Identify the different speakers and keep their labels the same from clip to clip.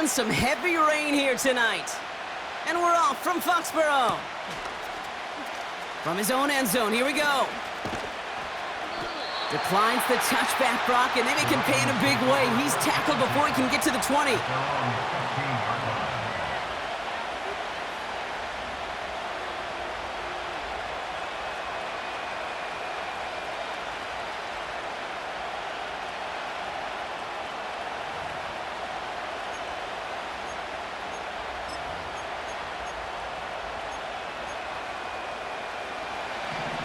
Speaker 1: in some heavy rain here tonight. And we're off from Foxborough. From his own end zone, here we go. Declines the touchback, Brock, and they make him pay in a big way. He's tackled before he can get to the 20.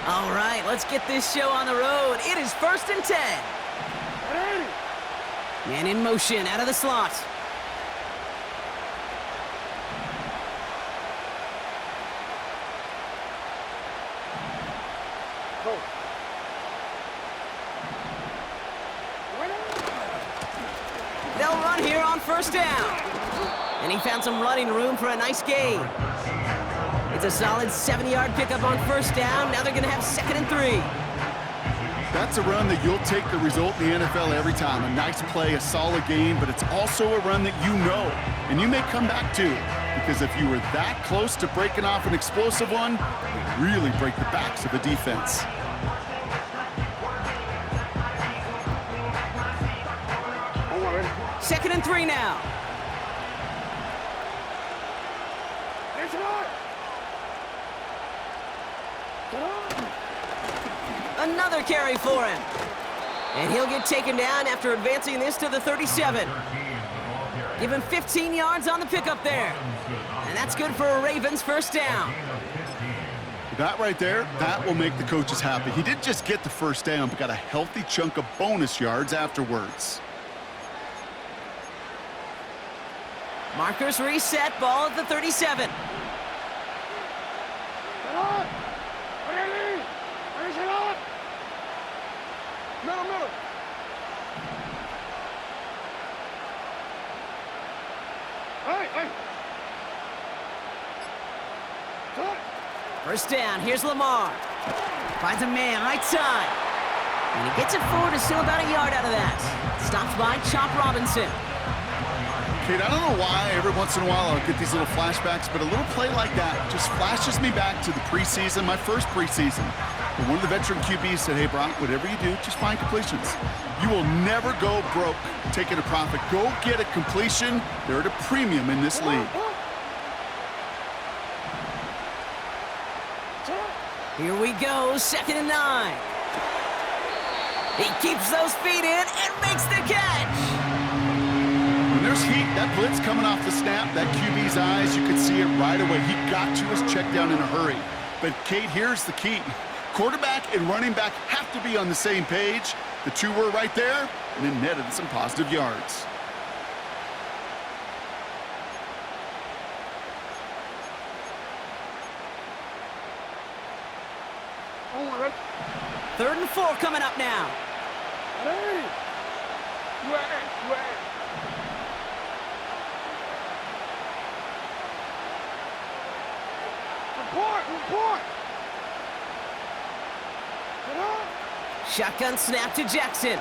Speaker 1: All right, let's get this show on the road. It is 1st and 10. Man in motion, out of the slot. They'll run here on 1st down. And he found some running room for a nice gain. It's a solid 70-yard pickup on 1st down. Now they're going to have 2nd and 3.
Speaker 2: That's a run that you'll take the result in the NFL every time. A nice play, a solid game, but it's also a run that you know, and you may come back to. Because if you were that close to breaking off an explosive one, you really break the backs of the defense.
Speaker 1: Second and 3 now. Another carry for him. And he'll get taken down after advancing this to the 37. Give him 15 yards on the pickup there. And that's good for a Ravens 1st down.
Speaker 2: That right there, that will make the coaches happy. He didn't just get the 1st down, but got a healthy chunk of bonus yards afterwards.
Speaker 1: Markers reset, ball at the 37. First down, here's Lamar. Finds a man, right side. And he gets it forward, is still about a yard out of that. Stopped by Chop Robinson.
Speaker 2: Kate, I don't know why every once in a while I'll get these little flashbacks, but a little play like that just flashes me back to the preseason, my first preseason. And one of the veteran QBs said, hey, Brock, whatever you do, just find completions. You will never go broke taking a profit. Go get a completion. They're at a premium in this league.
Speaker 1: Here we go, 2nd and 9. He keeps those feet in and makes the catch.
Speaker 2: When there's heat, that blitz coming off the snap, that QB's eyes, you could see it right away. He got to his check down in a hurry. But, Kate, here's the key. Quarterback and running back have to be on the same page. The two were right there, and it netted some positive yards.
Speaker 1: Third and 4 coming up now.
Speaker 3: Report!
Speaker 1: Shotgun snap to Jackson.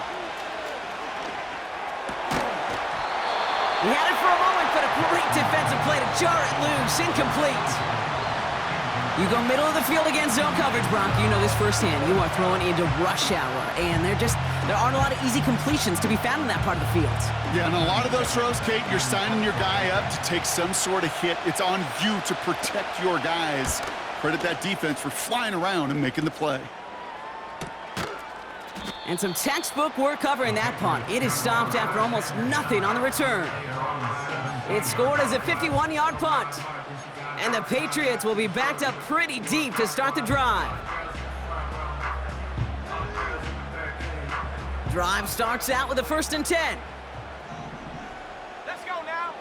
Speaker 1: He had it for a moment, but a great defensive play to jar it loose. Incomplete. You go middle of the field against zone coverage, Brock. You know this firsthand. You are throwing into rush hour, and there aren't a lot of easy completions to be found in that part of the field.
Speaker 2: Yeah, and a lot of those throws, Kate, you're signing your guy up to take some sort of hit. It's on you to protect your guys. Credit that defense for flying around and making the play.
Speaker 1: And some textbook work covering that punt. It is stopped after almost nothing on the return. It's scored as a 51-yard punt. And the Patriots will be backed up pretty deep to start the drive. Drive starts out with a 1st and 10.
Speaker 3: Let's go now.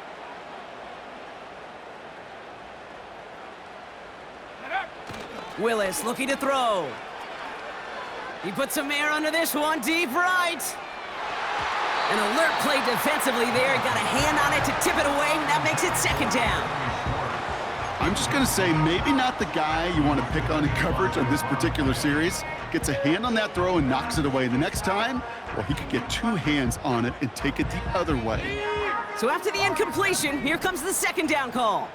Speaker 1: Willis looking to throw. He puts some air under this one, deep right. An alert play defensively there. Got a hand on it to tip it away, and that makes it 2nd down.
Speaker 2: I'm just going to say maybe not the guy you want to pick on in coverage on this particular series. Gets a hand on that throw and knocks it away. The next time, well, he could get 2 hands on it and take it the other way.
Speaker 1: So after the incompletion, here comes the second down call.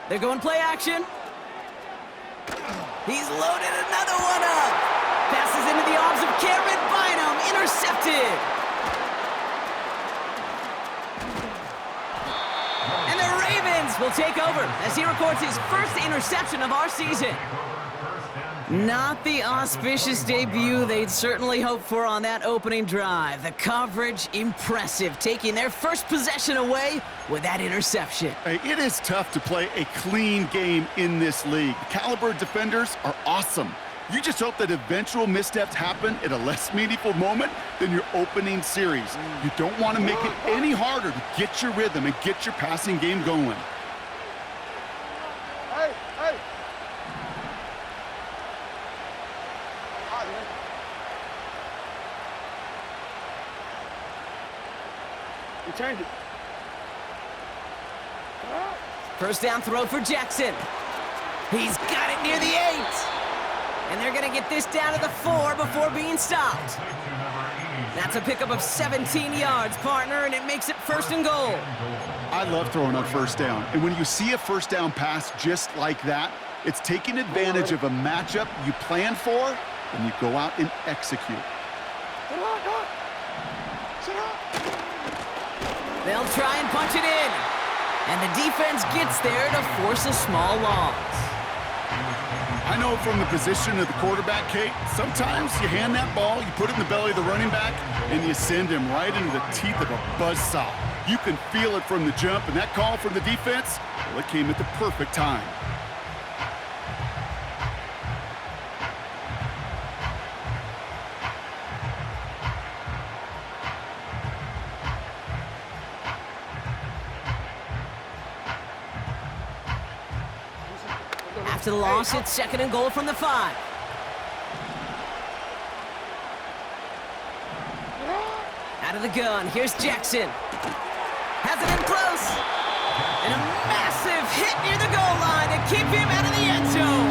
Speaker 1: They're going play action. He's loaded another one up. Passes into the arms of Cameron Bynum, intercepted. And the Ravens will take over as he records his first interception of our season. Not the auspicious debut they'd certainly hoped for on that opening drive. The coverage, impressive, taking their first possession away with that interception.
Speaker 2: Hey, it is tough to play a clean game in this league. The caliber of defenders are awesome. You just hope that eventual missteps happen at a less meaningful moment than your opening series. You don't want to make it any harder to get your rhythm and get your passing game going.
Speaker 3: Change it.
Speaker 1: First down throw for Jackson. He's got it near the 8. And they're going to get this down to the 4 before being stopped. That's a pickup of 17 yards, partner, and it makes it 1st and goal.
Speaker 2: I love throwing on first down. And when you see a first down pass just like that, it's taking advantage of a matchup you plan for, and you go out and execute.
Speaker 1: They'll try and punch it in. And the defense gets there to force a small loss.
Speaker 2: I know from the position of the quarterback, Kate, sometimes you hand that ball, you put it in the belly of the running back, and you send him right into the teeth of a buzzsaw. You can feel it from the jump, and that call from the defense, well, it came at the perfect time.
Speaker 1: After the loss, it's 2nd and goal from the 5. Out of the gun, here's Jackson. Has it in close. And a massive hit near the goal line to keep him out of the end zone.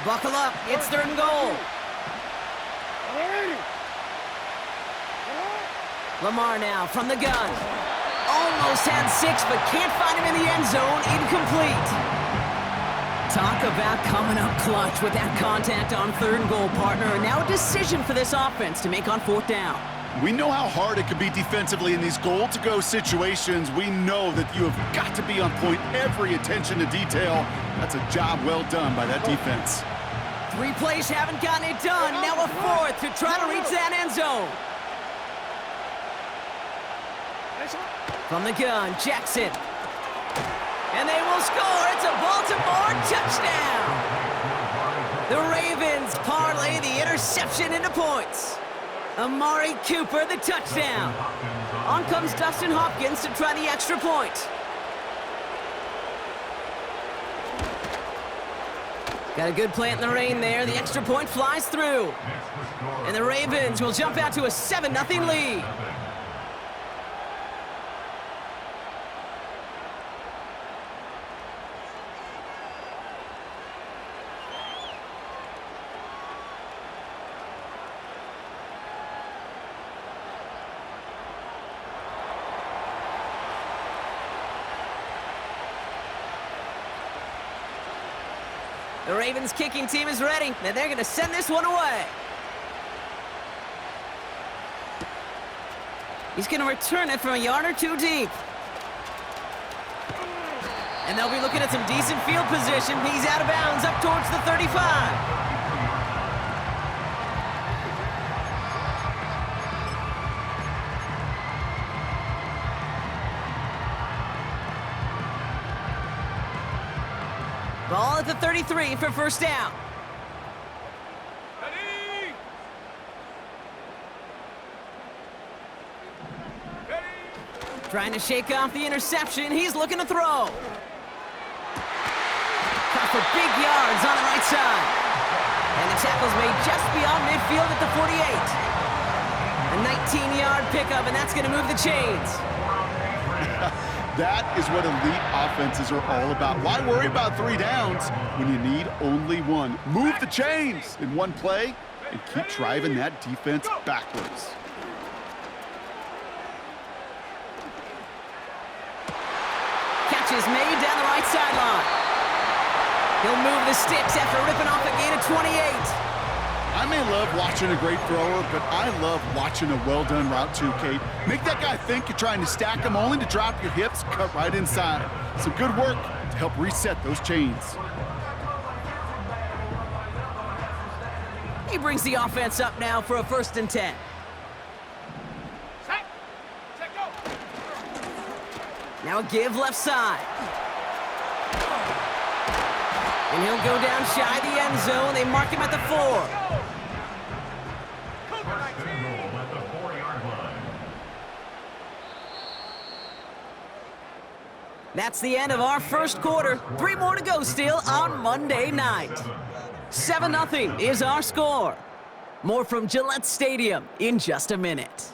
Speaker 1: Buckle up, it's 3rd and goal. Lamar now from the gun. Almost had 6, but can't find him in the end zone. Incomplete. Talk about coming up clutch with that contact on 3rd and goal, partner. And now a decision for this offense to make on 4th down.
Speaker 2: We know how hard it can be defensively in these goal-to-go situations. We know that you have got to be on point, every attention to detail. That's a job well done by that defense.
Speaker 1: 3 plays haven't gotten it done. Now a 4th to try to reach that end zone. From the gun, Jackson. And they will score. It's a Baltimore touchdown. The Ravens parlay the interception into points. Amari Cooper, the touchdown. On comes Dustin Hopkins to try the extra point. Got a good plant in the rain there. The extra point flies through. And the Ravens will jump out to a 7-0 lead. The Ravens kicking team is ready, and they're going to send this one away. He's going to return it from a yard or 2 deep. And they'll be looking at some decent field position. He's out of bounds up towards the 35. Ball at the 33 for 1st down.
Speaker 3: Ready.
Speaker 1: Trying to shake off the interception. He's looking to throw. Cut for big yards on the right side. And the tackle's made just beyond midfield at the 48. A 19-yard pickup, and that's going to move the chains.
Speaker 2: That is what elite offenses are all about. Why worry about 3 downs when you need only 1? Move the chains in one play and keep driving that defense backwards.
Speaker 1: Catch is made down the right sideline. He'll move the sticks after ripping off a gain of 28.
Speaker 2: I may love watching a great thrower, but I love watching a well-done route too, Kate. Make that guy think you're trying to stack him only to drop your hips, cut right inside. Some good work to help reset those chains.
Speaker 1: He brings the offense up now for a 1st and 10. Now a give left side. And he'll go down shy of the end zone. They mark him at the 4. That's the end of our 1st quarter. 3 more to go still on Monday night. 7-0 is our score. More from Gillette Stadium in just a minute.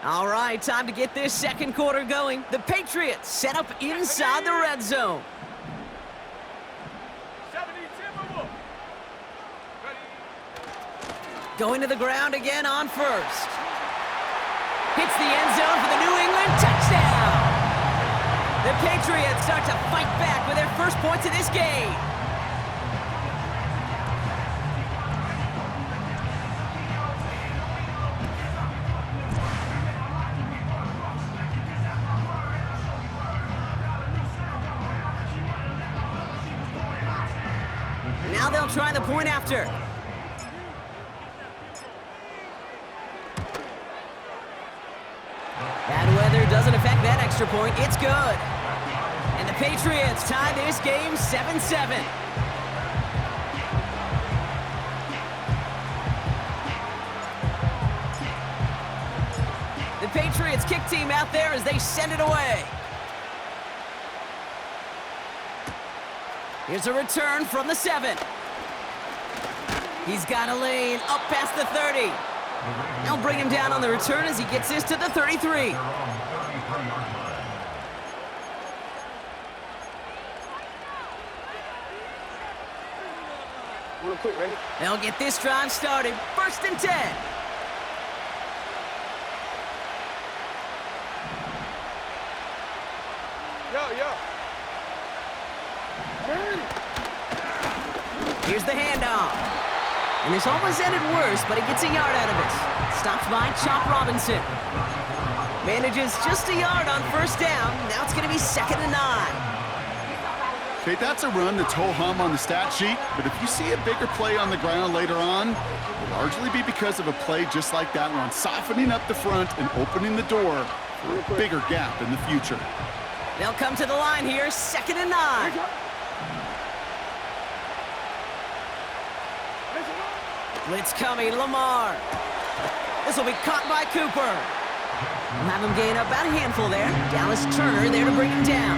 Speaker 1: All right, time to get this 2nd quarter going. The Patriots set up inside the red zone. Going to the ground again on 1st. Hits the end zone for the New England touchdown. The Patriots start to fight back with their 1st points of this game. Now they'll try the point after. Bad weather doesn't affect that extra point. It's good. And the Patriots tie this game 7-7. The Patriots kick team out there as they send it away. Here's a return from the 7. He's got a lane up past the 30. They'll bring him down on the return as he gets this to the 33. They'll get this drive started. 1st and 10. Here's the handoff. And this almost ended worse, but he gets a yard out of it. Stopped by Chop Robinson. Manages just a yard on 1st down. Now it's going to be 2nd and 9.
Speaker 2: Okay, that's a run that's ho-hum on the stat sheet, but if you see a bigger play on the ground later on, it'll largely be because of a play just like that one, softening up the front and opening the door for a bigger gap in the future.
Speaker 1: They'll come to the line here, 2nd and 9. Blitz coming, Lamar. This will be caught by Cooper. We'll have him gain about a handful there. Dallas Turner there to bring him down.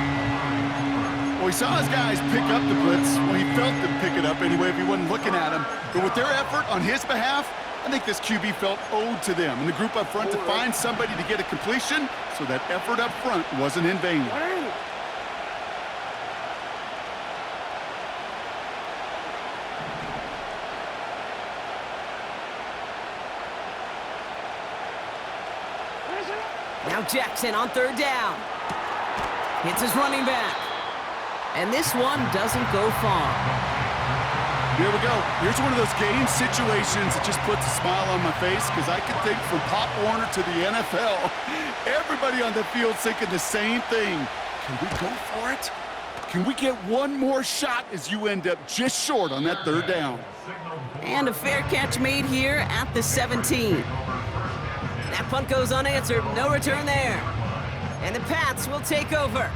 Speaker 2: Well, he saw his guys pick up the blitz. Well, he felt them pick it up anyway if he wasn't looking at him. But with their effort on his behalf, I think this QB felt owed to them and the group up front to find somebody to get a completion, so that effort up front wasn't in vain.
Speaker 1: Now Jackson on 3rd down. Hits his running back. And this one doesn't go far.
Speaker 2: Here we go. Here's one of those game situations that just puts a smile on my face, because I can think from Pop Warner to the NFL, everybody on the field thinking the same thing. Can we go for it? Can we get one more shot as you end up just short on that 3rd down?
Speaker 1: And a fair catch made here at the 17. That punt goes unanswered. No return there. And the Pats will take over.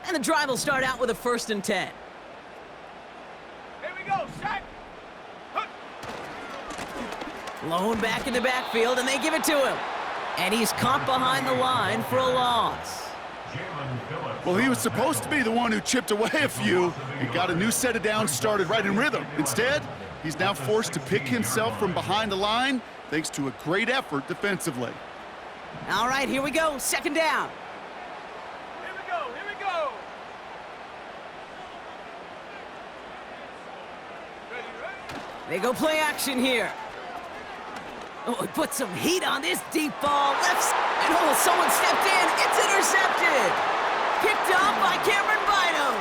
Speaker 1: And the drive will start out with a 1st and 10.
Speaker 3: Here we go, set.
Speaker 1: Lone back in the backfield, and they give it to him. And he's caught behind the line for a loss.
Speaker 2: Well, he was supposed to be the one who chipped away a few and got a new set of downs started right in rhythm. Instead, he's now forced to pick himself from behind the line thanks to a great effort defensively.
Speaker 1: All right, here we go. 2nd down.
Speaker 3: Here we go, here we go. Ready, ready?
Speaker 1: They go play action here. Oh, he put some heat on this deep ball. Left, and oh, someone stepped in. It's intercepted. Picked off by Cameron Bynum.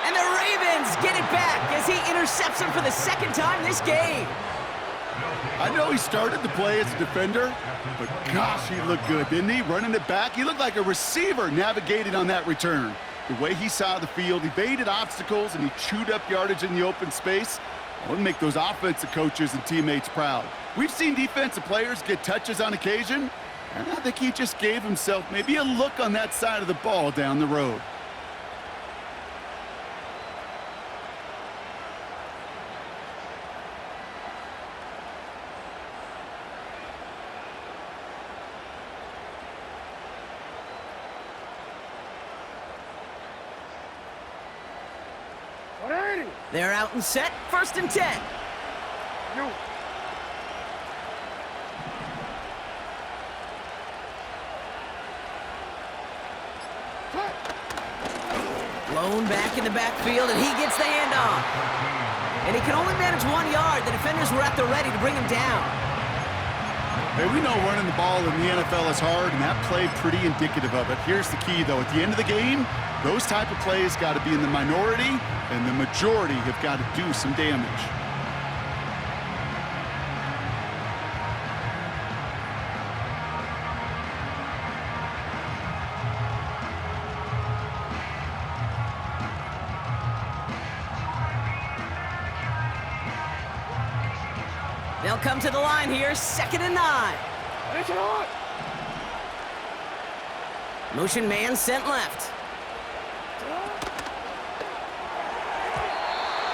Speaker 1: And the Ravens get it back as he intercepts him for the 2nd time this game.
Speaker 2: I know he started the play as a defender, but gosh, he looked good, didn't he? Running it back, he looked like a receiver navigating on that return. The way he saw the field, he evaded obstacles, and he chewed up yardage in the open space. It would make those offensive coaches and teammates proud. We've seen defensive players get touches on occasion, and I think he just gave himself maybe a look on that side of the ball down the road.
Speaker 1: They're out and set. 1st and 10. Lone back in the backfield, and he gets the handoff. And he can only manage 1 yard. The defenders were at the ready to bring him down.
Speaker 2: Hey, we know running the ball in the NFL is hard, and that play pretty indicative of it. Here's the key, though. At the end of the game, those type of plays got to be in the minority, and the majority have got to do some damage.
Speaker 1: They'll come to the line here, 2nd and 9. Motion man sent left.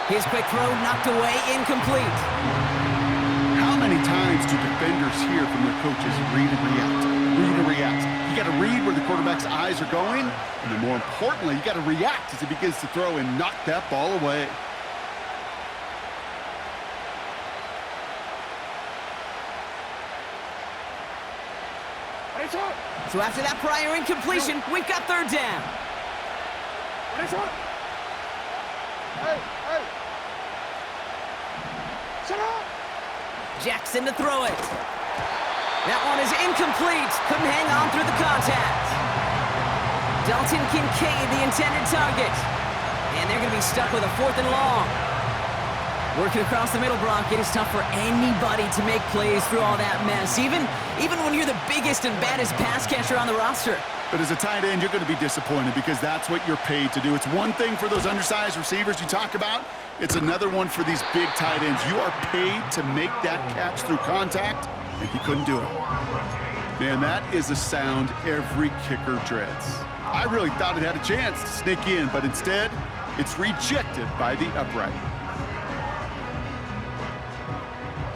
Speaker 1: His quick throw knocked away, incomplete.
Speaker 2: How many times do defenders hear from their coaches, read and react, read and react? You got to read where the quarterback's eyes are going, and then more importantly, you got to react as he begins to throw and knock that ball away.
Speaker 1: So after that prior incompletion, we've got 3rd down. Jackson to throw it. That one is incomplete. Couldn't hang on through the contact. Dalton Kincaid, the intended target. And they're going to be stuck with a 4th and long. Working across the middle, Brock, it is tough for anybody to make plays through all that mess, even when you're the biggest and baddest pass catcher on the roster.
Speaker 2: But as a tight end, you're going to be disappointed because that's what you're paid to do. It's one thing for those undersized receivers you talk about. It's another one for these big tight ends. You are paid to make that catch through contact, and he couldn't do it. Man, that is a sound every kicker dreads. I really thought it had a chance to sneak in, but instead, it's rejected by the upright.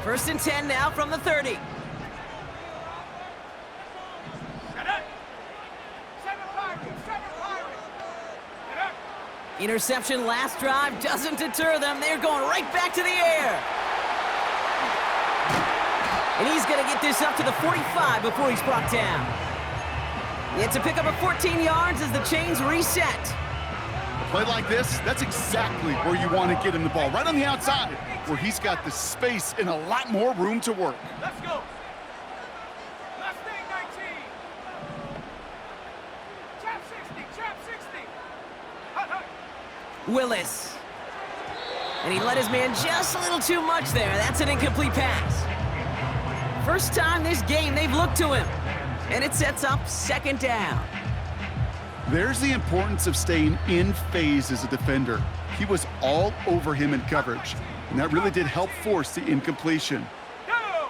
Speaker 1: 1st and 10 now from the 30. Interception last drive doesn't deter them. They're going right back to the air. And he's going to get this up to the 45 before he's brought down. It's a pickup of 14 yards as the chains reset.
Speaker 2: A play like this, that's exactly where you want to get him the ball. Right on the outside, where he's got the space and a lot more room to work.
Speaker 3: Let's go. Mustang 19. Trap 60, trap 60. Hut, hut.
Speaker 1: Willis. And he let his man just a little too much there. That's an incomplete pass. First time this game they've looked to him. And it sets up 2nd down.
Speaker 2: There's the importance of staying in phase as a defender. He was all over him in coverage, and that really did help force the incompletion.
Speaker 3: Go!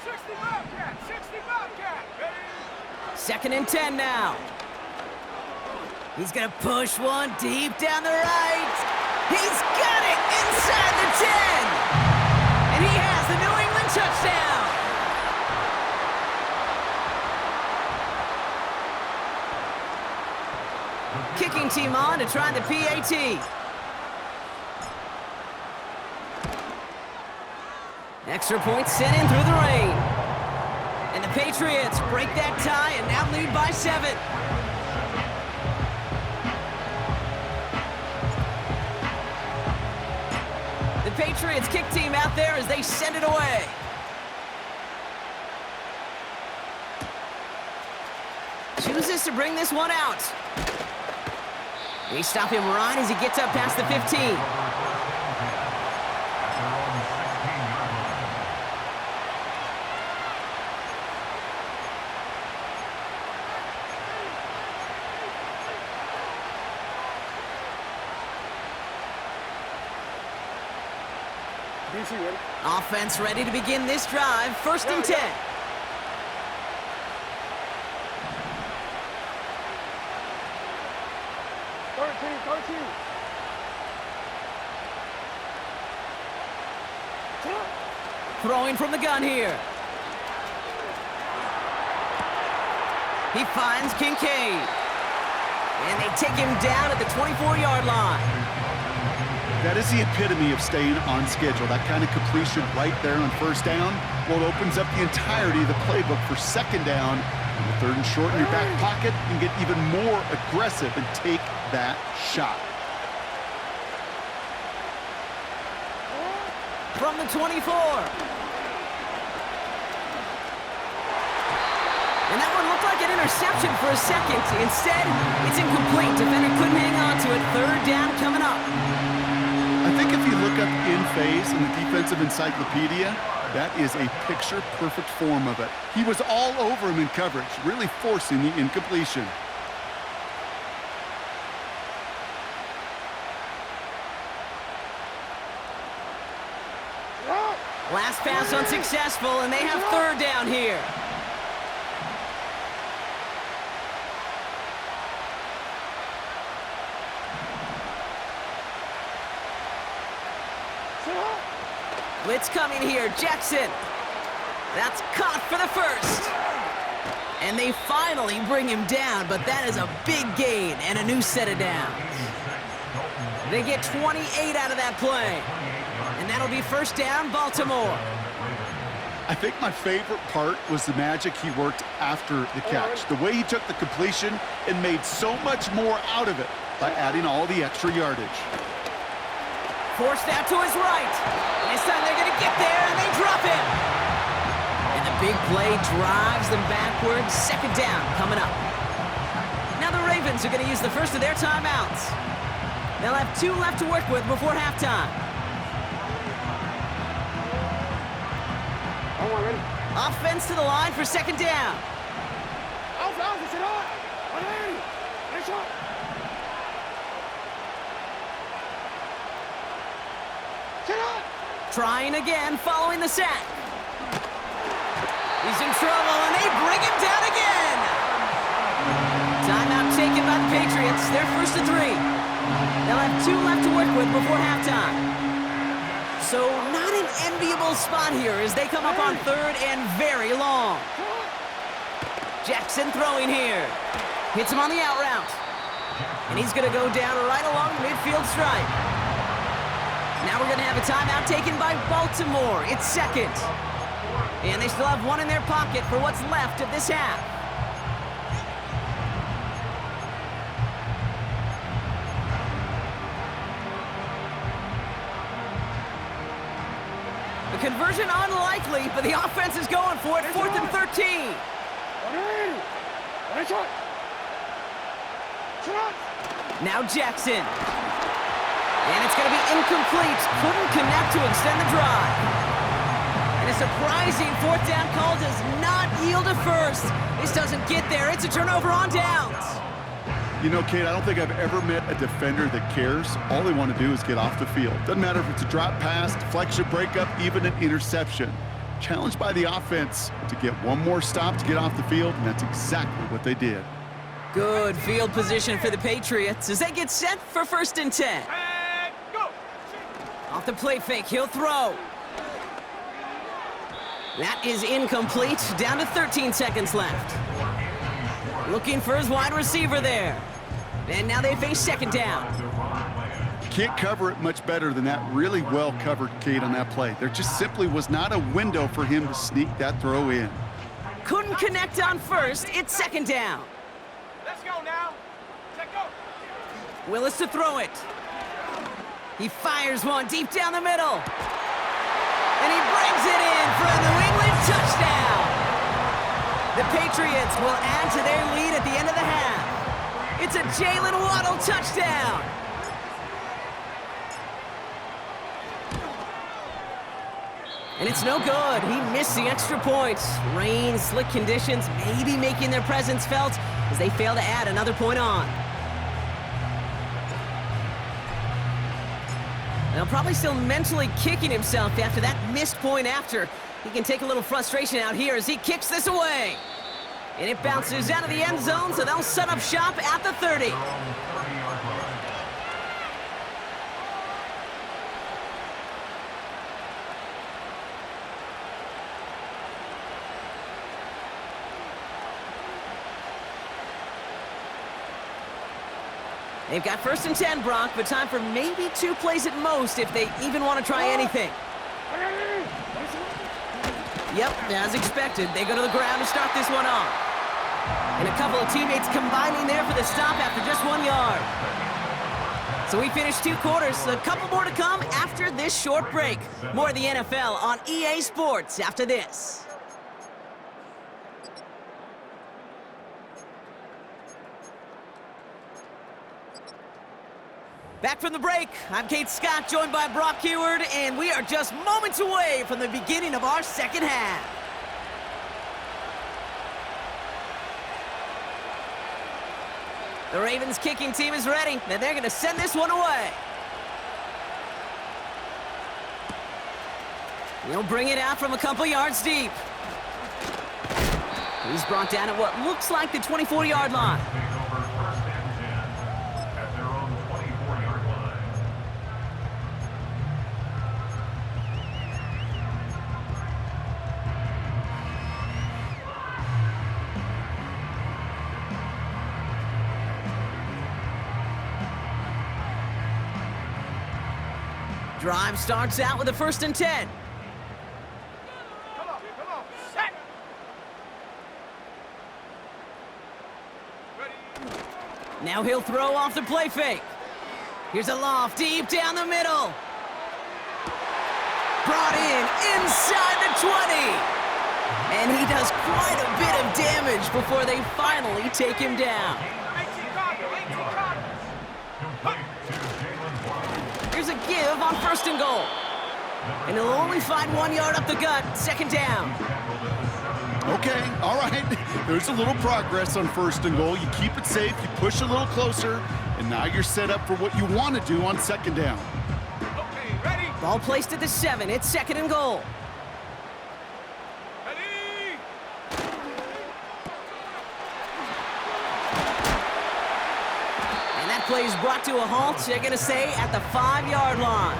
Speaker 3: 60 Bobcat, 60 Bobcat. Ready?
Speaker 1: 2nd and 10 now. He's gonna push one deep down the right. He's got it inside the 10. And he has the New England touchdown. Kicking team on to try the PAT. Extra point sent in through the rain. And the Patriots break that tie and now lead by 7. The Patriots kick team out there as they send it away. Chooses to bring this one out. They stop him right as he gets up past the 15. Offense ready to begin this drive. 1st and 10. Throwing from the gun here. He finds Kincaid. And they take him down at the 24-yard line.
Speaker 2: That is the epitome of staying on schedule. That kind of completion right there on 1st down. Well, it opens up the entirety of the playbook for 2nd down. And the 3rd and short in your back pocket, and get even more aggressive and take that shot.
Speaker 1: From the 24. And that one looked like an interception for a second. Instead, it's incomplete. Defender couldn't hang on to it. 3rd down coming up.
Speaker 2: I think if you look up in phase in the defensive encyclopedia, that is a picture-perfect form of it. He was all over him in coverage, really forcing the incompletion.
Speaker 1: Last pass unsuccessful, and they have 3rd down here. Blitz coming here, Jackson. That's caught for the 1st. And they finally bring him down, but that is a big gain and a new set of downs. They get 28 out of that play. And that'll be 1st down, Baltimore.
Speaker 2: I think my favorite part was the magic he worked after the catch. The way he took the completion and made so much more out of it by adding all the extra yardage.
Speaker 1: Forced out to his right. This time they're going to get there, and they drop him. And the big play drives them backwards. 2nd down coming up. Now the Ravens are going to use the first of their timeouts. They'll have 2 left to work with before halftime. Offense to the line for 2nd down. Trying again, following the sack. He's in trouble, and they bring him down again. Timeout taken by the Patriots. They're 1st and 3. They'll have 2 left to work with before halftime. So not an enviable spot here as they come up on 3rd and very long. Jackson throwing here. Hits him on the out route. And he's going to go down right along the midfield stripe. Now we're going to have a timeout taken by Baltimore. It's 2nd. And they still have 1 in their pocket for what's left of this half. The conversion unlikely, but the offense is going for it. 4th and 13. Now Jackson. And it's going to be incomplete. Couldn't connect to extend the drive. And a surprising 4th down call does not yield a 1st. This doesn't get there. It's a turnover on downs.
Speaker 2: You know, Kate, I don't think I've ever met a defender that cares. All they want to do is get off the field. Doesn't matter if it's a drop pass, deflection, breakup, even an interception. challenged by the offense to get one more stop to get off the field, and that's exactly what they did.
Speaker 1: Good field position for the Patriots as they get set for 1st and 10.
Speaker 3: And go.
Speaker 1: Off the play fake, he'll throw. That is incomplete, down to 13 seconds left. Looking for his wide receiver there. And now they face 2nd down.
Speaker 2: Can't cover it much better than that really well covered Kate on that play. There just simply was not a window for him to sneak that throw in.
Speaker 1: Couldn't connect on 1st, it's 2nd down.
Speaker 3: Let's go now. Check go.
Speaker 1: Willis to throw it. He fires one deep down the middle. And he brings it in for a New England touchdown. The Patriots will add to their lead at the end of the half. It's a Jalen Waddle touchdown. And it's no good. He missed the extra point. Rain, slick conditions, maybe making their presence felt as they fail to add another point on. Now probably still mentally kicking himself after that missed point after. He can take a little frustration out here as he kicks this away. And it bounces out of the end zone, so they'll set up shop at the 30. They've got 1st and 10, Brock, but time for maybe 2 plays at most if they even want to try anything. Yep, as expected, they go to the ground to start this one off. And a couple of teammates combining there for the stop after just 1 yard. So we finished 2 quarters, a couple more to come after this short break. More of the NFL on EA Sports after this. Back from the break, I'm Kate Scott, joined by Brock Heward, and we are just moments away from the beginning of our 2nd half. The Ravens kicking team is ready, and they're going to send this one away. He'll bring it out from a couple yards deep. He's brought down at what looks like the 24-yard line. Drive starts out with a 1st and 10.
Speaker 3: Come on, set. Ready.
Speaker 1: Now he'll throw off the play fake. Here's a loft deep down the middle. Brought in inside the 20. And he does quite a bit of damage before they finally take him down.
Speaker 3: 18 Cardinals.
Speaker 1: Here's a give on 1st and goal. And he'll only find 1 yard up the gut, 2nd down.
Speaker 2: Okay, all right. There's a little progress on 1st and goal. You keep it safe, you push a little closer, and now you're set up for what you want to do on 2nd down.
Speaker 3: Okay, ready.
Speaker 1: Ball placed at the 7. It's 2nd and goal.
Speaker 3: Ready.
Speaker 1: And that play is brought to a halt, they're going to say, at the 5-yard line.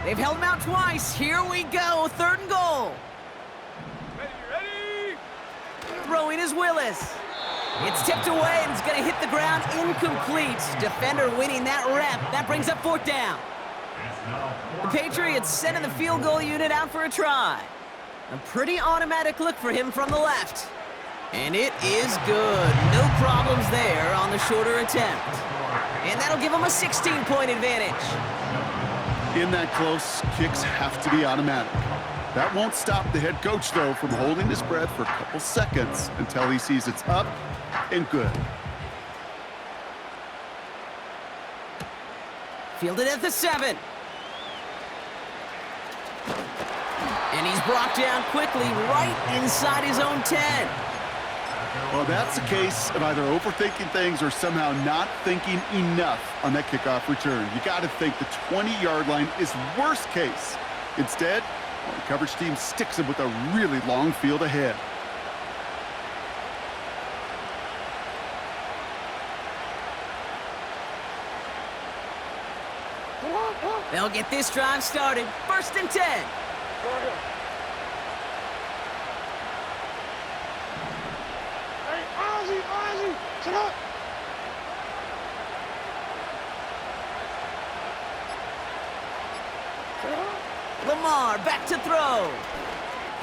Speaker 1: They've held him out twice. Here we go, 3rd and goal.
Speaker 3: Ready.
Speaker 1: Throwing is Willis. It's tipped away and it's going to hit the ground incomplete. Defender winning that rep. That brings up 4th down. The Patriots sending the field goal unit out for a try. A pretty automatic look for him from the left. And it is good. No problems there on the shorter attempt. And that'll give him a 16-point advantage.
Speaker 2: In that close, kicks have to be automatic. That won't stop the head coach, though, from holding his breath for a couple seconds until he sees it's up and good.
Speaker 1: Fielded at the 7. And he's brought down quickly right inside his own 10.
Speaker 2: Well, that's the case of either overthinking things or somehow not thinking enough on that kickoff return. You got to think the 20-yard line is worst case. Instead, well, the coverage team sticks them with a really long field ahead.
Speaker 1: They'll get this drive started. 1st and 10.
Speaker 3: Ozzy, sit up.
Speaker 1: Lamar back to throw.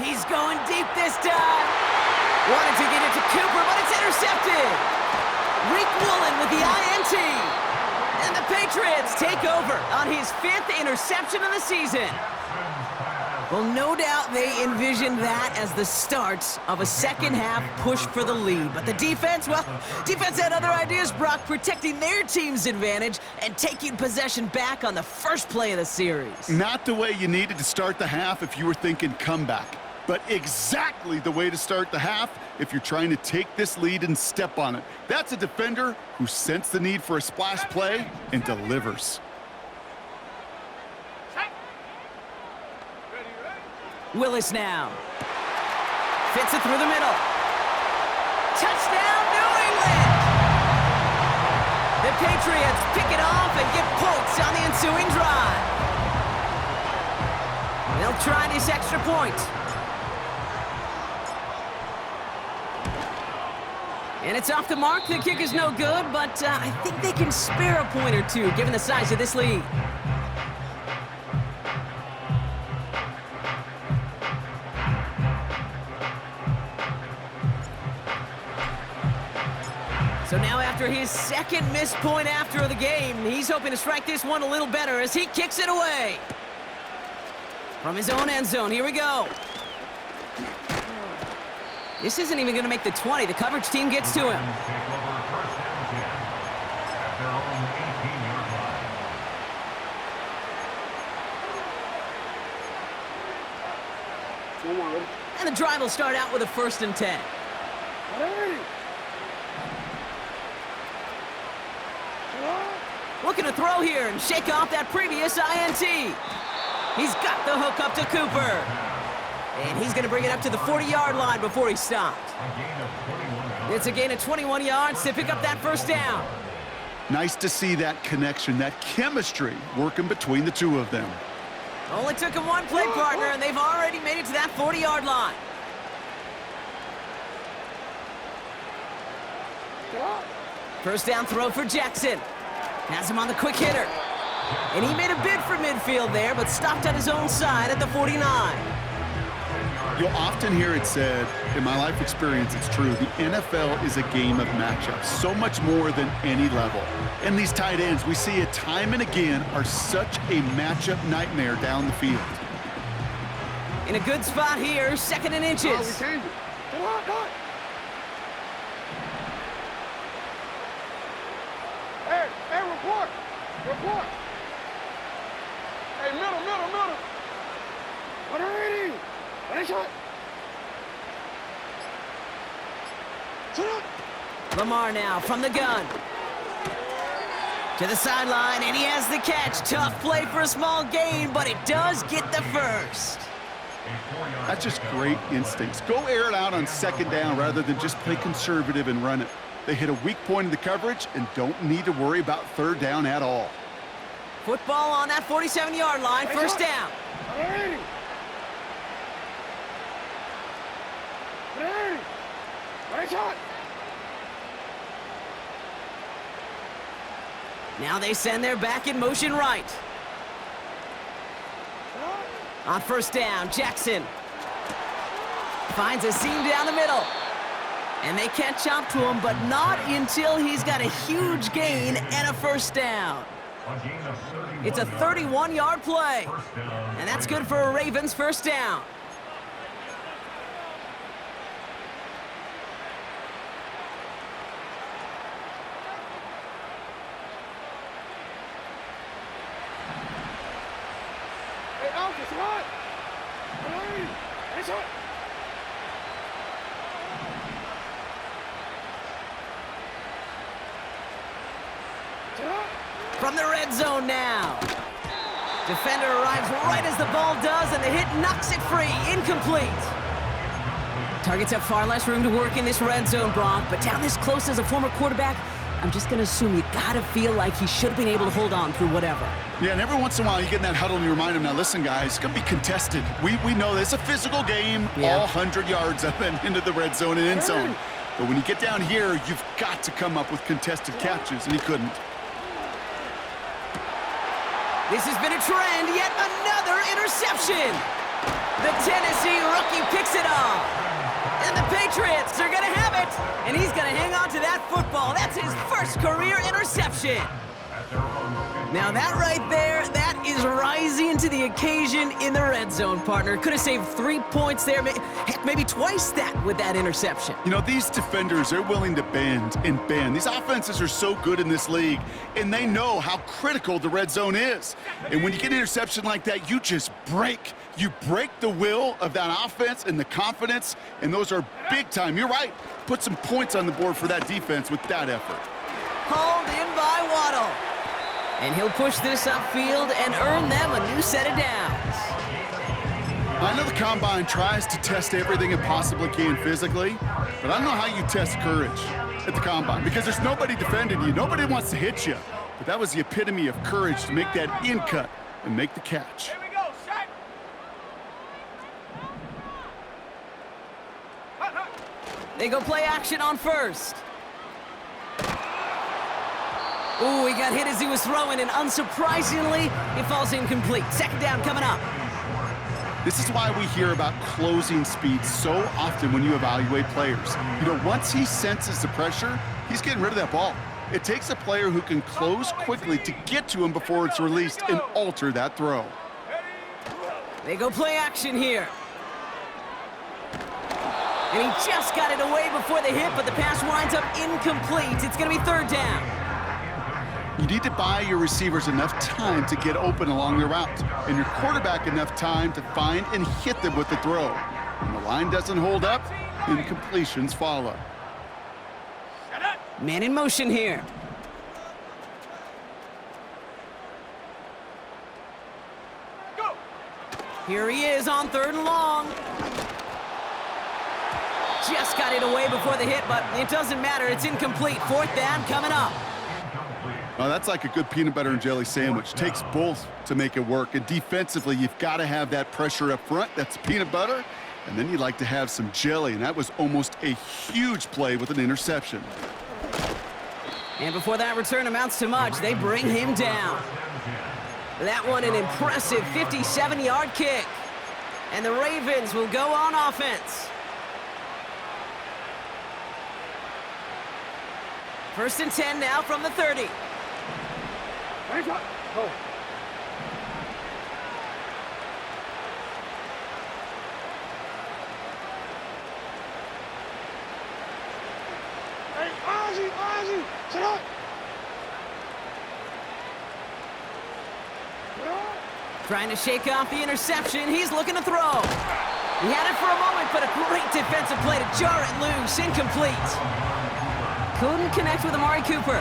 Speaker 1: He's going deep this time. Wanted to get it to Cooper, but it's intercepted. Reek Woolen with the INT. And the Patriots take over on his 5th interception of the season. Well, no doubt they envisioned that as the start of a second-half push for the lead. But the defense, well, defense had other ideas, Brock, protecting their team's advantage and taking possession back on the first play of the series.
Speaker 2: Not the way you needed to start the half if you were thinking comeback, but exactly the way to start the half if you're trying to take this lead and step on it. That's a defender who sensed the need for a splash play and delivers.
Speaker 1: Willis now. Fits it through the middle. Touchdown, New England! The Patriots pick it off and get points on the ensuing drive. They'll try this extra point. And it's off the mark. The kick is no good, but I think they can spare a point or two given the size of this lead. So now after his 2nd missed point after the game, he's hoping to strike this one a little better as he kicks it away. From his own end zone, here we go. This isn't even going to make the 20. The coverage team gets to him. And the drive will start out with a 1st and 10. Looking to throw here and shake off that previous INT. He's got the hook up to Cooper. And he's going to bring it up to the 40-yard line before he stopped. It's a gain of 21 yards to pick up that 1st down.
Speaker 2: Nice to see that connection, that chemistry working between the two of them.
Speaker 1: Only took him one play partner, and they've already made it to that 40-yard line. First down throw for Jackson. Has him on the quick hitter. And he made a bid for midfield there, but stopped at his own side at the 49.
Speaker 2: You'll often hear it said, in my life experience, it's true, the NFL is a game of matchups, so much more than any level. And these tight ends, we see it time and again, are such a matchup nightmare down the field.
Speaker 1: In a good spot here, 2nd and inches.
Speaker 3: Oh, we changed it. Come on, come on. Hey, report. Report. Hey, middle. 180. Finish it. Sit up.
Speaker 1: Lamar now from the gun. To the sideline, and he has the catch. Tough play for a small gain, but it does get the 1st.
Speaker 2: That's just great instincts. Go air it out on 2nd down rather than just play conservative and run it. They hit a weak point in the coverage and don't need to worry about 3rd down at all.
Speaker 1: Football on that 47-yard line, 1st down.
Speaker 3: 180. 180. Right shot.
Speaker 1: Now they send their back in motion right. On 1st down, Jackson finds a seam down the middle. And they catch up to him, but not until he's got a huge gain and a 1st down. It's a 31-yard play. And that's good for a Ravens 1st down.
Speaker 3: Hey, Alfred, what? 180. Right shot.
Speaker 1: From the red zone now. Defender arrives right as the ball does, and the hit knocks it free. Incomplete. Targets have far less room to work in this red zone, Bronk, but down this close as a former quarterback, I'm just going to assume you got to feel like he should have been able to hold on through whatever.
Speaker 2: Yeah, and every once in a while you get in that huddle and you remind him, now listen, guys, it's going to be contested. We know this is a physical game, all 100 yards up and into the red zone and end zone. But when you get down here, you've got to come up with contested catches, and he couldn't.
Speaker 1: This has been a trend, yet another interception. The Tennessee rookie picks it off. And the Patriots are going to have it. And he's going to hang on to that football. That's his first career interception. Now that right there, that is rising to the occasion in the red zone, partner. Could have saved 3 points there, heck, maybe twice that with that interception.
Speaker 2: You know, these defenders, they're willing to bend and bend. These offenses are so good in this league, and they know how critical the red zone is. And when you get an interception like that, you just break. You break the will of that offense and the confidence, and those are big time. You're right. Put some points on the board for that defense with that effort.
Speaker 1: Hauled in by Waddle. And he'll push this upfield and earn them a new set of downs.
Speaker 2: I know the Combine tries to test everything it possibly can physically, but I don't know how you test courage at the Combine because there's nobody defending you. Nobody wants to hit you. But that was the epitome of courage to make that in cut and make the catch.
Speaker 3: Here we go, set.
Speaker 1: They go play action on first. Ooh, he got hit as he was throwing, and unsurprisingly, it falls incomplete. Second down coming up.
Speaker 2: This is why we hear about closing speed so often when you evaluate players. You know, once he senses the pressure, he's getting rid of that ball. It takes a player who can close quickly to get to him before it's released and alter that throw.
Speaker 1: They go play action here. And he just got it away before the hit, but the pass winds up incomplete. It's going to be third down.
Speaker 2: You need to buy your receivers enough time to get open along the route, and your quarterback enough time to find and hit them with the throw. When the line doesn't hold up, incompletions follow.
Speaker 1: Man in motion here.
Speaker 3: Go.
Speaker 1: Here he is on third and long. Just got it away before the hit, but it doesn't matter. It's incomplete. Fourth down coming up.
Speaker 2: Well, that's like a good peanut butter and jelly sandwich. Takes both to make it work. And defensively, you've got to have that pressure up front. That's peanut butter. And then you'd like to have some jelly. And that was almost a huge play with an interception.
Speaker 1: And before that return amounts to much, they bring him down. That one an impressive 57-yard kick. And the Ravens will go on offense. First and 10 now from the 30.
Speaker 3: Hands up. Go. Hey, Ozzy, sit up.
Speaker 1: Trying to shake off the interception. He's looking to throw. He had it for a moment, but a great defensive play to jar it loose. Incomplete. Couldn't connect with Amari Cooper.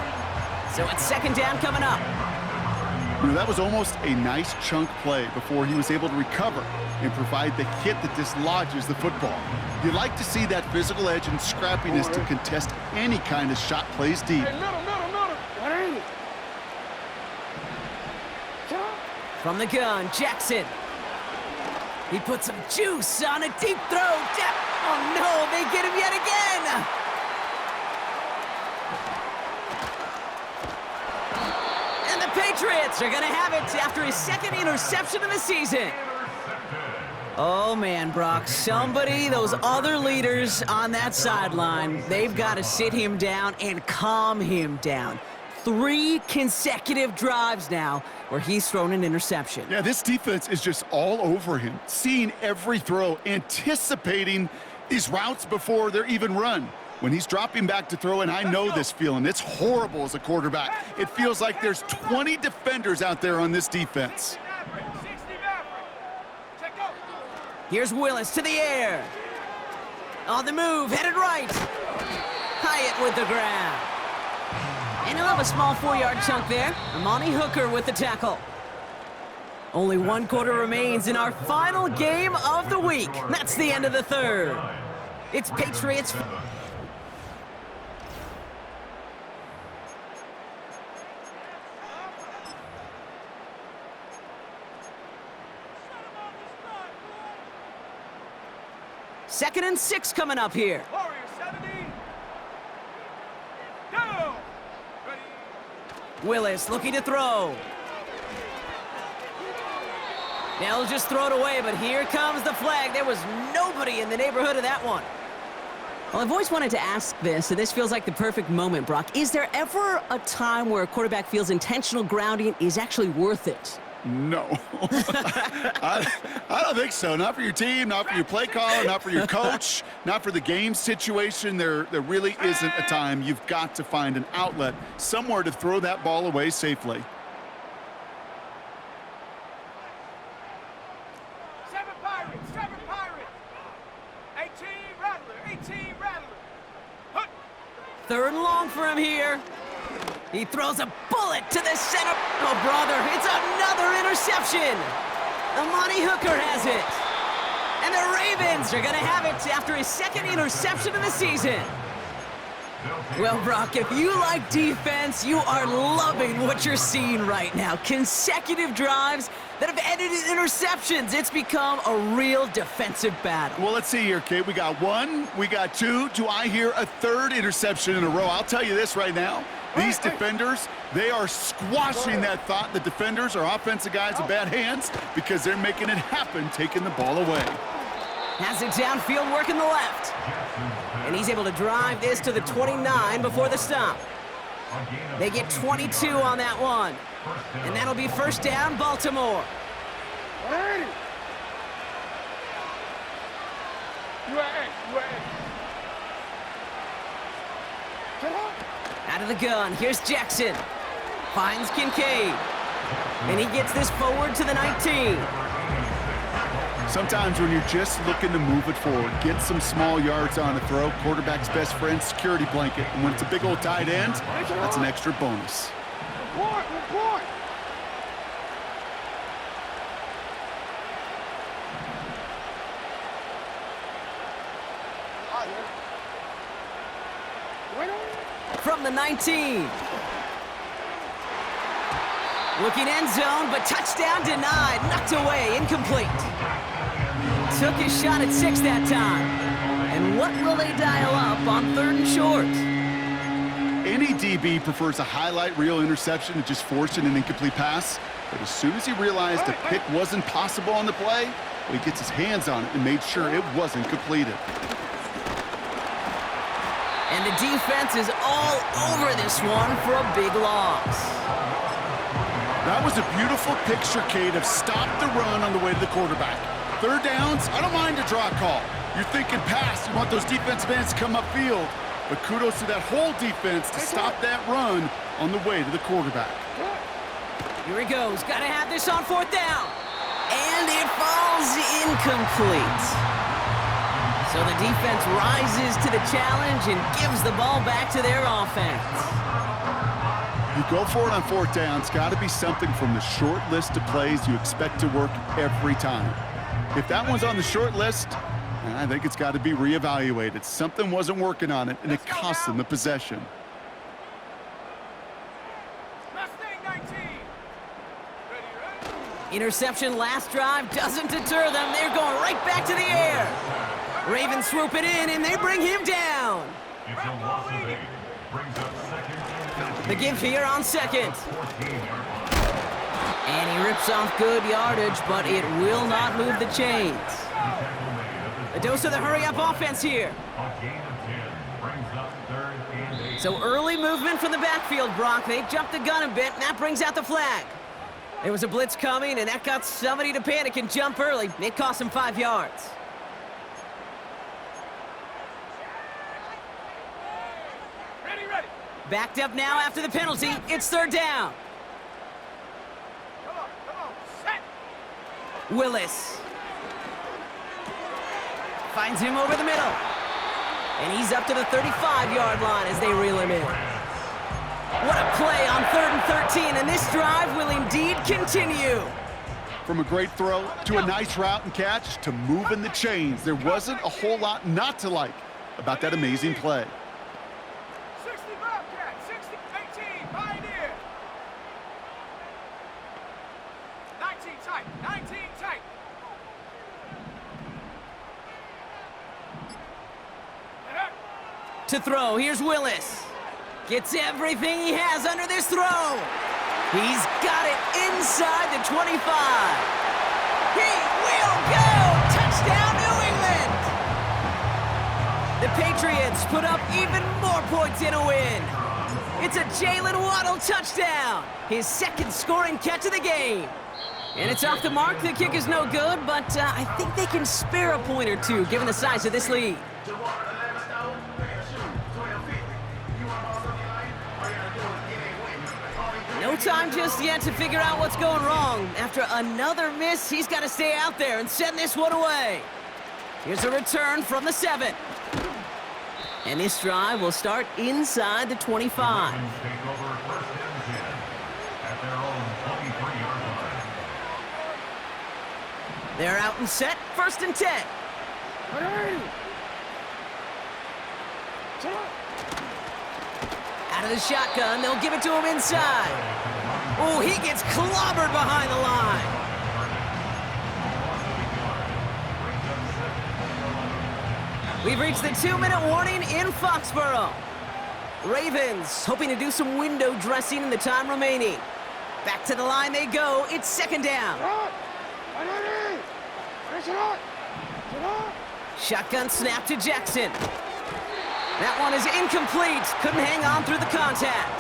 Speaker 1: So it's second down coming up.
Speaker 2: You know, that was almost a nice chunk play before he was able to recover and provide the hit that dislodges the football. You like to see that physical edge and scrappiness to contest any kind of shot plays deep.
Speaker 3: Hey, middle. What ain't it?
Speaker 1: From the gun, Jackson. He put some juice on a deep throw. Oh no, they get him yet again. And the Patriots are gonna have it after his second interception of the season. Oh man, Brock, those other leaders on that sideline, they've got to sit him down and calm him down. 3 consecutive drives now where he's thrown an interception.
Speaker 2: Yeah, this defense is just all over him, seeing every throw, anticipating these routes before they're even run. When he's dropping back to throw, and I know this feeling, it's horrible as a quarterback. It feels like there's 20 defenders out there on this defense.
Speaker 1: Here's Willis to the air. On the move, headed right. Hyatt with the ground. And he'll have a small 4-yard chunk there. Amani Hooker with the tackle. Only 1 quarter remains in our final game of the week. That's the end of the third. It's Patriots. Second and 6 coming up here.
Speaker 3: Warrior 70. Go. Ready.
Speaker 1: Willis looking to throw. They'll just throw it away, but here comes the flag. There was nobody in the neighborhood of that one. Well, I've always wanted to ask this, and this feels like the perfect moment, Brock. Is there ever a time where a quarterback feels intentional grounding is actually worth it?
Speaker 2: No. I don't think so. Not for your team, not for your play caller, not for your coach, not for the game situation. There really isn't a time. You've got to find an outlet, somewhere to throw that ball away safely.
Speaker 3: 7 Pirates, 7 Pirates. 18 Rattler, 18 Rattler. Hut.
Speaker 1: Third and long for him here. He throws a bullet to the center. Oh, brother, it's another interception. Amani Hooker has it. And the Ravens are going to have it after his second interception of the season. Well, Brock, if you like defense, you are loving what you're seeing right now. Consecutive drives that have ended in interceptions. It's become a real defensive battle.
Speaker 2: Well, let's see here, Kate. We got 1, we got 2. Do I hear a 3rd interception in a row? I'll tell you this right now. These defenders, they are squashing that thought. The defenders are offensive guys with bad hands because they're making it happen, taking the ball away.
Speaker 1: Has it downfield, working the left. And he's able to drive this to the 29 before the stop. They get 22 on that one. And that'll be first down, Baltimore. Out of the gun, here's Jackson. Finds Kincaid. And he gets this forward to the 19.
Speaker 2: Sometimes when you're just looking to move it forward, get some small yards on a throw, quarterback's best friend, security blanket. And when it's a big old tight end, that's an extra bonus.
Speaker 3: Report.
Speaker 1: From the 19. Looking end zone, but touchdown denied. Knocked away, incomplete. Took his shot at 6 that time. And what will they dial up on 3rd and short?
Speaker 2: Any DB prefers a highlight reel interception to just forcing an incomplete pass. But as soon as he realized the pick wasn't possible on the play, well, he gets his hands on it and made sure it wasn't completed.
Speaker 1: And the defense is all over this one for a big loss.
Speaker 2: That was a beautiful picture, Kate, of stop the run on the way to the quarterback. 3rd downs, I don't mind a draw call. You're thinking pass, you want those defensive ends to come upfield. But kudos to that whole defense to stop that run on the way to the quarterback.
Speaker 1: Here he goes, gotta have this on 4th down. And it falls incomplete. So the defense rises to the challenge and gives the ball back to their offense.
Speaker 2: You go for it on 4th down. It's got to be something from the short list of plays you expect to work every time. If that one's on the short list, I think it's got to be reevaluated. Something wasn't working on it, and it cost them the possession.
Speaker 3: Mustang 19. Ready.
Speaker 1: Interception last drive doesn't deter them. They're going right back to the air. Ravens swoop it in, and they bring him down.
Speaker 4: It's a loss of 8. Brings up 2nd.
Speaker 1: The give here on 2nd. And he rips off good yardage, but it will not move the chains. A dose of the hurry-up offense here.
Speaker 4: A gain of 10. Brings up 3rd and 8.
Speaker 1: So early movement from the backfield, Brock. They jumped the gun a bit, and that brings out the flag. There was a blitz coming, and that got somebody to panic and jump early. It cost him 5 yards.
Speaker 3: Ready.
Speaker 1: Backed up now after the penalty. It's 3rd down.
Speaker 3: Come on. Set.
Speaker 1: Willis finds him over the middle. And he's up to the 35-yard line as they reel him in. What a 14, and this drive will indeed continue.
Speaker 2: From a great throw to a nice route and catch to moving the chains, there wasn't a whole lot not to like about that amazing play.
Speaker 3: 60 Bobcat, 60, 18, Pioneer. 19 tight, 19 tight.
Speaker 1: To throw, here's Willis. Gets everything he has under this throw. He's got it inside the 25. He will go! Touchdown, New England! The Patriots put up even more points in a win. It's a Jalen Waddle touchdown, his second scoring catch of the game. And it's off the mark. The kick is no good, but I think they can spare a point or two given the size of this lead. No time just yet to figure out what's going wrong. After another miss, he's got to stay out there and send this one away. Here's a return from the 7. And this drive will start inside the 25.
Speaker 4: Take over first and 10 at their own 23-yard line.
Speaker 1: They're out and set, first and 10. Out of the shotgun, they'll give it to him inside. Oh, he gets clobbered behind the line. We've reached the 2-minute warning in Foxborough. Ravens hoping to do some window dressing in the time remaining. Back to the line they go. It's second down. Shotgun snap to Jackson. That one is incomplete. Couldn't hang on through the contact.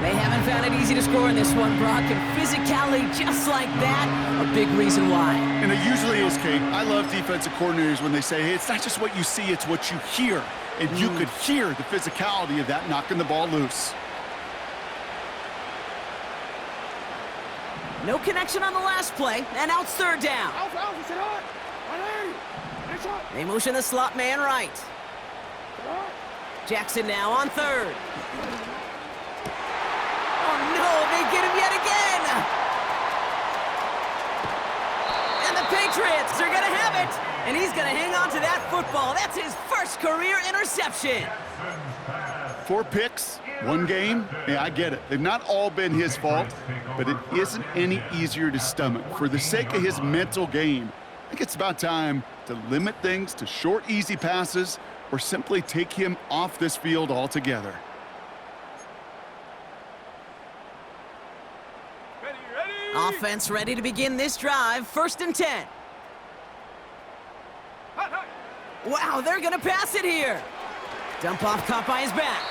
Speaker 1: They haven't found it easy to score in this one, Brock, and physicality just like that, a big reason why.
Speaker 2: And it usually is, Kate. I love defensive coordinators when they say, hey, it's not just what you see, it's what you hear. And you could hear the physicality of that knocking the ball loose.
Speaker 1: No connection on the last play, and out third down. They motion the slot man right. Jackson now on third. Oh no, they get him yet again! And the Patriots are gonna have it! And he's gonna hang on to that football. That's his first career interception.
Speaker 2: 4 picks, 1 game. Yeah, I get it. They've not all been his fault, but it isn't any easier to stomach. For the sake of his mental game, I think it's about time to limit things to short, easy passes or simply take him off this field altogether.
Speaker 1: Offense ready to begin this drive, first and 10. Wow, they're gonna pass it here. Dump off caught by his back.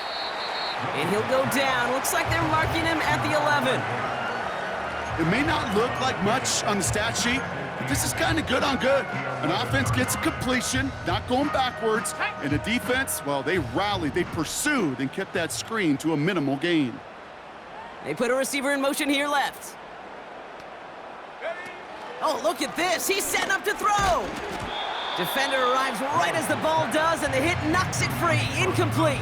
Speaker 1: And he'll go down. Looks like they're marking him at the 11.
Speaker 2: It may not look like much on the stat sheet, but this is kind of good on good. An offense gets a completion, not going backwards, and a defense, well, they rallied, they pursued, and kept that screen to a minimal gain.
Speaker 1: They put a receiver in motion here left. Oh, look at this. He's setting up to throw. Defender arrives right as the ball does, and the hit knocks it free. Incomplete.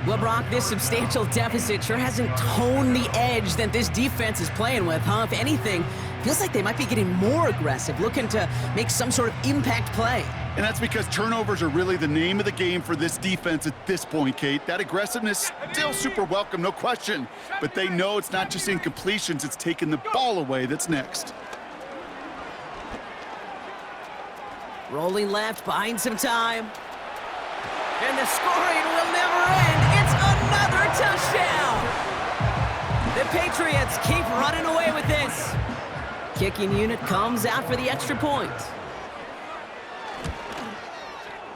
Speaker 1: Well, Brock, this substantial deficit sure hasn't toned the edge that this defense is playing with, huh? If anything, feels like they might be getting more aggressive, looking to make some sort of impact play.
Speaker 2: And that's because turnovers are really the name of the game for this defense at this point, Kate. That aggressiveness still super welcome, no question. But they know it's not just incompletions, it's taking the ball away that's next.
Speaker 1: Rolling left, buying some time. And the scoring will never end. It's another touchdown! The Patriots keep running away with this. Kicking unit comes out for the extra point.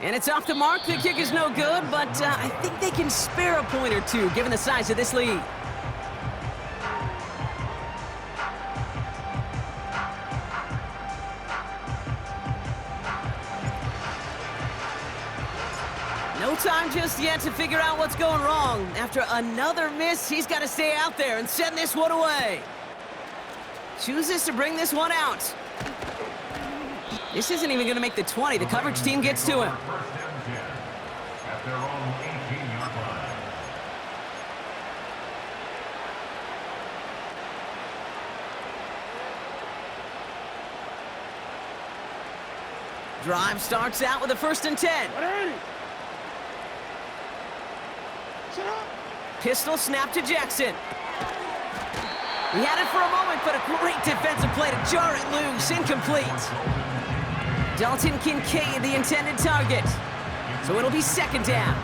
Speaker 1: And it's off the mark. The kick is no good, but I think they can spare a point or two given the size of this lead. No time just yet to figure out what's going wrong. After another miss, he's got to stay out there and send this one away. Chooses to bring this one out. This isn't even going to make the 20. The coverage team gets to him.
Speaker 4: First and 10 at their own 18-yard line.
Speaker 1: Drive starts out with a 1st and 10. Pistol snap to Jackson. He had it for a moment, but a great defensive play to jar it loose. Incomplete. Dalton Kincaid, the intended target. So it'll be 2nd down.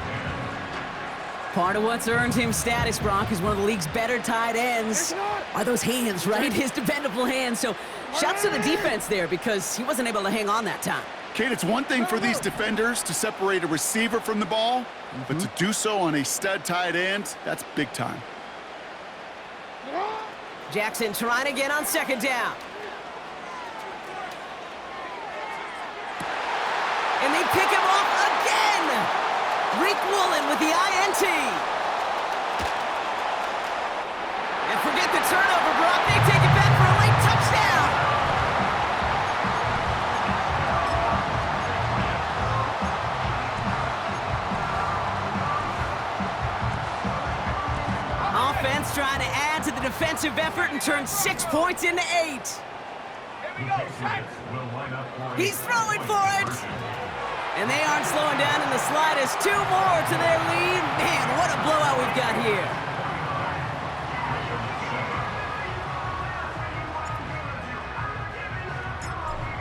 Speaker 1: Part of what's earned him status, Brock, is one of the league's better tight ends. Are those hands, right? His dependable hands. So shouts to the defense there because he wasn't able to hang on that time.
Speaker 2: Kate, it's one thing for these defenders to separate a receiver from the ball, but to do so on a stud tight end, that's big time.
Speaker 1: Jackson trying again on 2nd down. And they pick him off again! Reek Woolen with the INT. And forget the turnover, Brock. They take it back for a late touchdown. Offense trying to add to the defensive effort and turn 6 points into 8.
Speaker 3: Here we go, set.
Speaker 1: He's throwing for it! And they aren't slowing down in the slightest. 2 more to their lead. Man, what a blowout we've got here.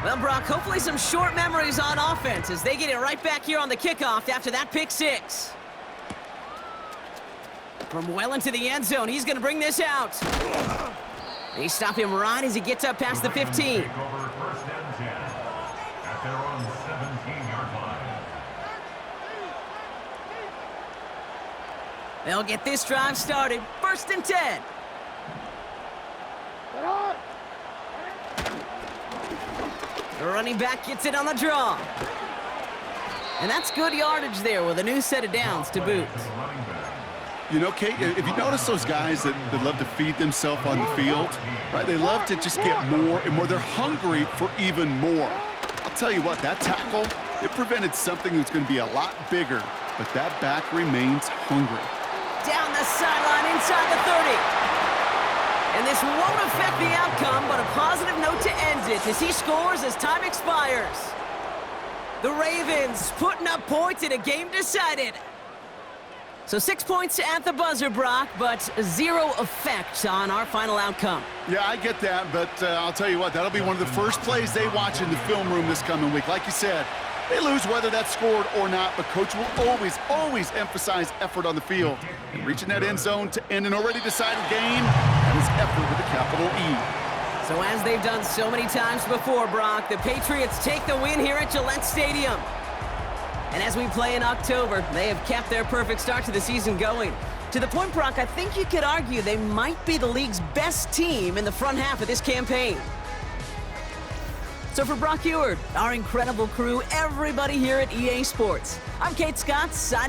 Speaker 1: Well, Brock, hopefully some short memories on offense as they get it right back here on the kickoff after that pick 6. From well into the end zone, he's going to bring this out. They stop him right as he gets up past the 15. They'll get this drive started. 1st and 10. The running back gets it on the draw. And that's good yardage there with a new set of downs to boot.
Speaker 2: You know, Kate, if you notice those guys that love to feed themselves on the field, right? They love to just get more and more. They're hungry for even more. I'll tell you what, that tackle, it prevented something that's going to be a lot bigger, but that back remains hungry.
Speaker 1: Down the sideline inside the 30. And this won't affect the outcome, but a positive note to end it as he scores as time expires. The Ravens putting up points in a game decided. So 6 points at the buzzer, Brock, but 0 effect on our final outcome.
Speaker 2: Yeah, I get that, but I'll tell you what, that'll be one of the first plays they watch in the film room this coming week. Like you said, they lose whether that's scored or not, but Coach will always emphasize effort on the field. And reaching that end zone to end an already decided game, that is effort with a capital E.
Speaker 1: So as they've done so many times before, Brock, the Patriots take the win here at Gillette Stadium. And as we play in October, they have kept their perfect start to the season going. To the point, Brock, I think you could argue they might be the league's best team in the front half of this campaign. So for Brock Eward, our incredible crew, everybody here at EA Sports, I'm Kate Scott, signing